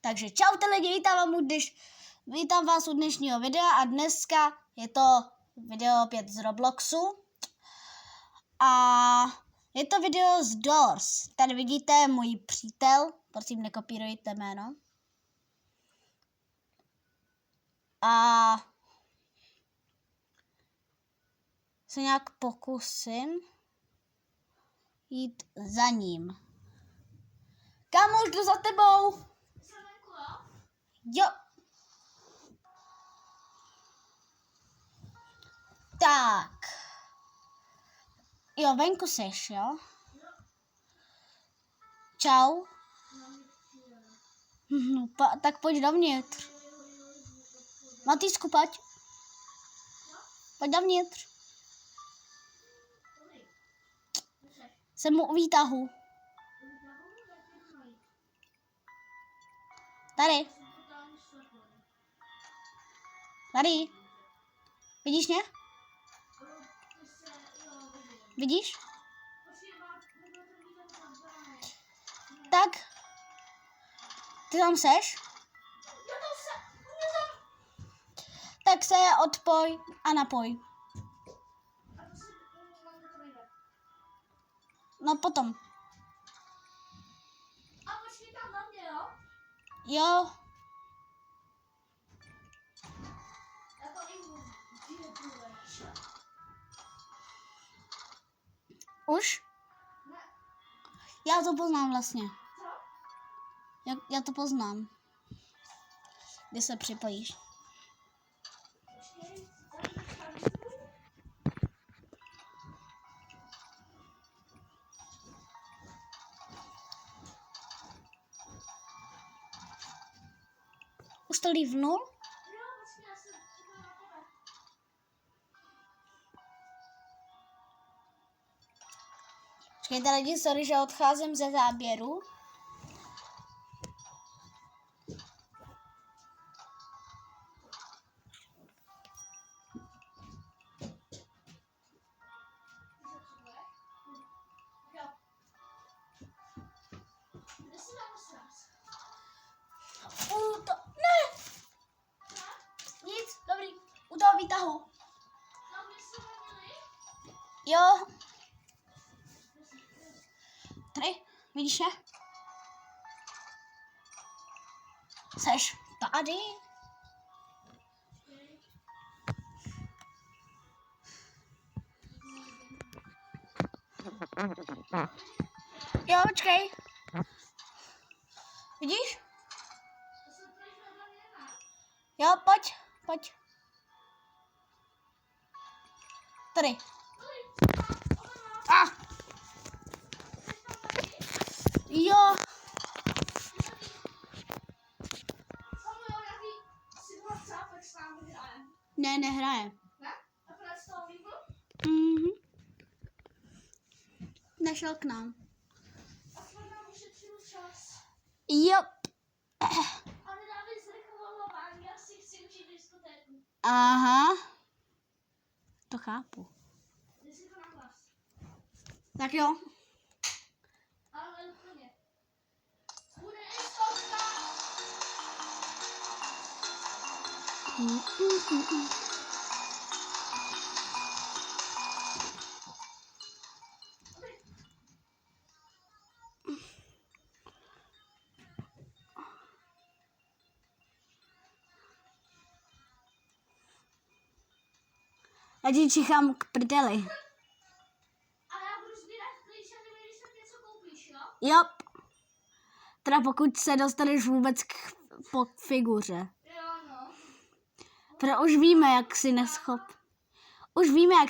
Takže čaute lidi, vítám vás u dnešního videa a dneska je to video opět z Robloxu. A je to video z Doors. Tady vidíte můj přítel, prosím nekopírujte jméno. A se nějak pokusím jít za ním. Kámoš, jdu za tebou. Jo. Tak. Jo, venku seš, jo? Čau. No, tak pojď dovnitř. Matýsku, pojď. Pojď dovnitř. Jsem u výtahu. Tady. Tady. Vidíš mě? Vidíš? Tak. Ty tam seš? Tak se odpoj a napoj. No potom. A počkej tam na mě, jo? Jo. Už? Ne. Já to poznám vlastně. Co? Já to poznám. Kdy se připojíš. Už to líbnul? Počkejte lidi, sorry, že odcházím ze záběru. Ne! Nic, dobrý, u toho výtahu. Jo. Tady, vidíš mě? Seš tady? Jo, počkej. Vidíš? Jo, pojď. Tady. Jo. Ne, nehraje. Nešel k nám. Jo. Aha. To chápu. Tak jo. Já ti čichám k prdeli. A já budu sbírat klíče, když tak něco koupíš, jo? Jo. Teda pokud se dostaneš vůbec po figuře. Jo, no. Protože už víme, jak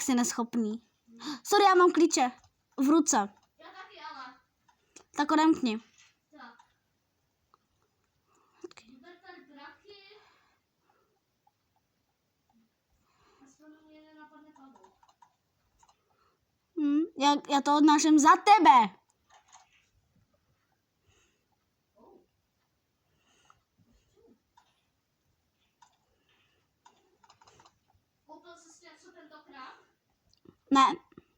jsi neschopný. Sorry, já mám klíče v ruce. Já taky, ale. Tak odemkni. Tak. Ber tady prachy. Aspoň mě nenapadne padnout. Já to odnáším za tebe. Koupil jsi si něco tentokrát? Ne,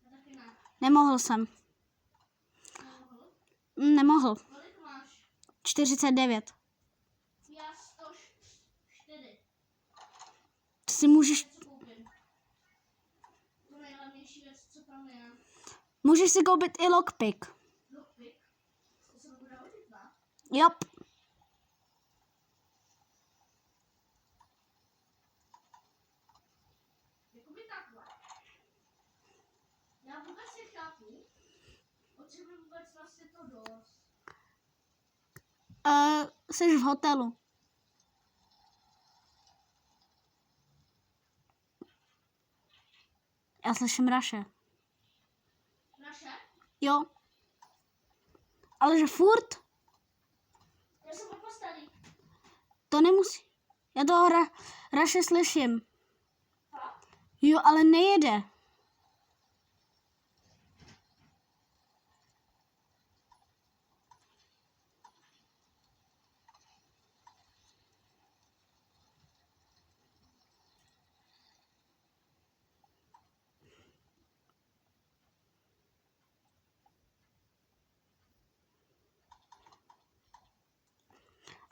Já taky ne. nemohl jsem. Nemohl? Nemohl. Kolik máš? 49. si můžeš, Co koupím? To nejlevnější věc, co tam je. můžeš si koupit i lockpick. Lockpick. To se bude hodit, ne? Jop. Jakoby takhle. Já vůbec nechápu, o čem je vůbec vlastně to dost. Jsi v hotelu. Já slyším Raše. Naše? Jo. Ale že furt? Já jsem po posteli. To nemusí. Já toho Raše slyším. Fakt? Jo, ale nejede.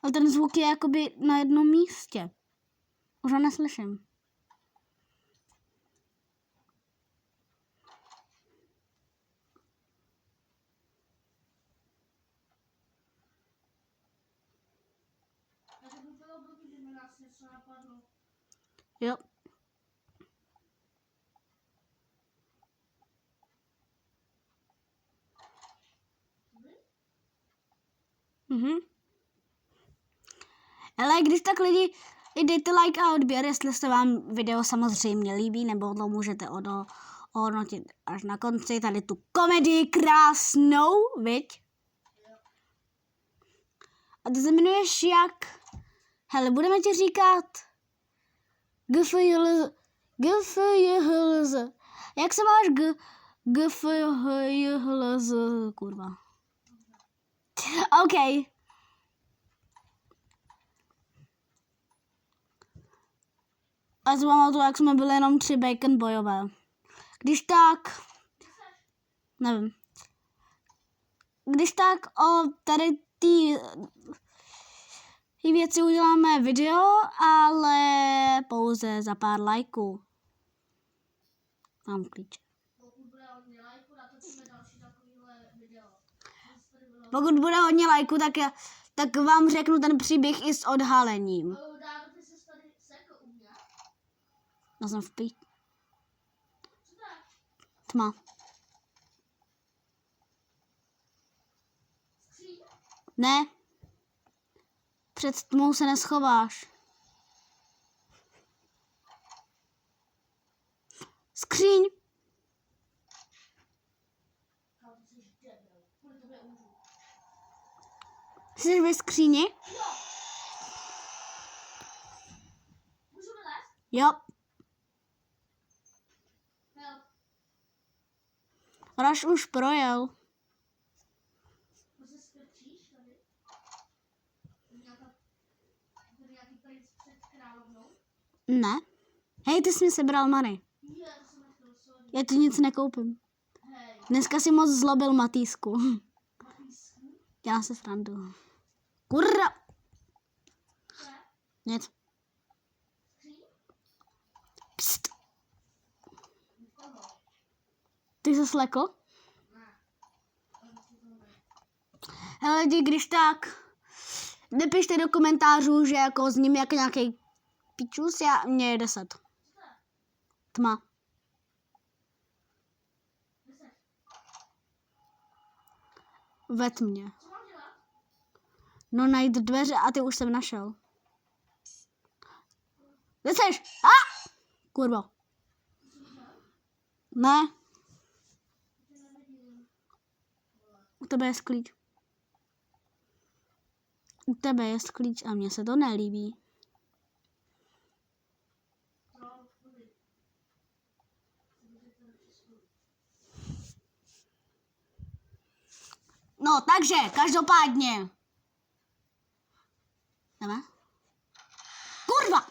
Ale ten zvuk je jakoby na jednom místě. Už ho neslyším. Já to by bylo blbý, kdyby nás něco napadlo. Jo. Mhm. Ale když tak lidi, i dejte like a odběr, jestli se vám video samozřejmě líbí, nebo to můžete ohodnotit až na konci, tady tu komedii krásnou, viď? A ty se jmenuješ jak? Hele, budeme ti říkat GFJHLZ. Jak se máš GFJHLZ, kurva. OK. A si pamatuju, jak jsme byli jenom 3 bacon bojové. Když tak, nevím. Když tak o tady ty věci uděláme video, ale pouze za pár lajků. Mám klíče. Pokud bude hodně lajku, natočíme další takovýhle video. Pokud bude hodně lajků, tak vám řeknu ten příběh i s odhalením. Dádo, ty jsi tady sekl u mě. Já jsem v pít. Co to je? Tma. Skříň? Ne. Před tmou se neschováš. Skříň. Kámo, ty jsi debil. Kvůli tobě umřu. Jsi ve skříni? Jo. Můžu vylézt? Jo. Help. Raš už projel. To se skrčíš tady? Nějaký princ před královnou? Ne. Hej, ty jsi mi sebral money. Je, to jsem nechtěl, sorry. Já ti nic nekoupím. Hej, Dneska si moc zlobil Matýsku. Matýsku? Dělám se srandu. Kurra. Co je? Nic. Skříň? Pst. Nikoho. Ty se slekl? Ne. Ale to ne. Hele, lidi, když tak, nepište do komentářů, že jako s ním jak nějaký pičus, mě je 10. Co to je? Tma. 10. Ve tmě. Co mám dělat? No najít dveře a ty už jsem našel. Kde seš? A! Kurva. Ne, Tě nevidím. u tebe je sklíč. U tebe je sklíč a mně se to nelíbí. No, dobrý. No, takže, každopádně. Jdeme? Kurva!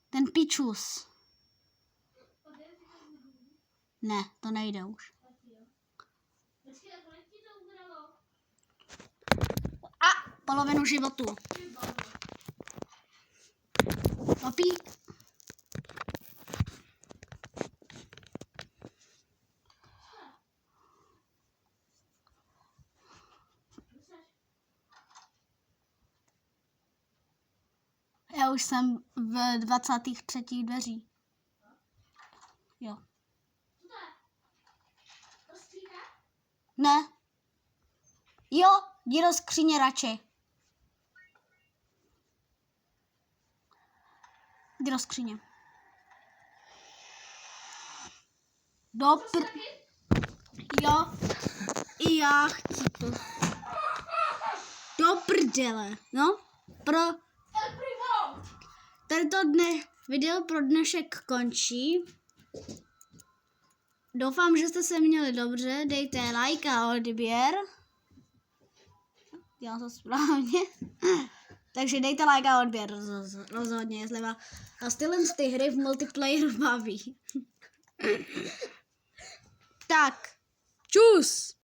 Ten pičus. Ne, to nejde už. Počkej, a kolik ti to ubralo? A polovinu životu. Ty babo. Opí. já už jsem v 23. dveří. Jo. Co to je? To skříňka? Ne. Jo, jdi do skříně radši. Jdi do skříně. Jo, i já chci to. Do prdele, no. Tento video pro dnešek končí. Doufám, že jste se měli dobře. Dejte like a odběr. Dělám to správně. Takže dejte like a odběr rozhodně, jestli vás tyhle ty hry v multiplayeru baví. Tak, čus!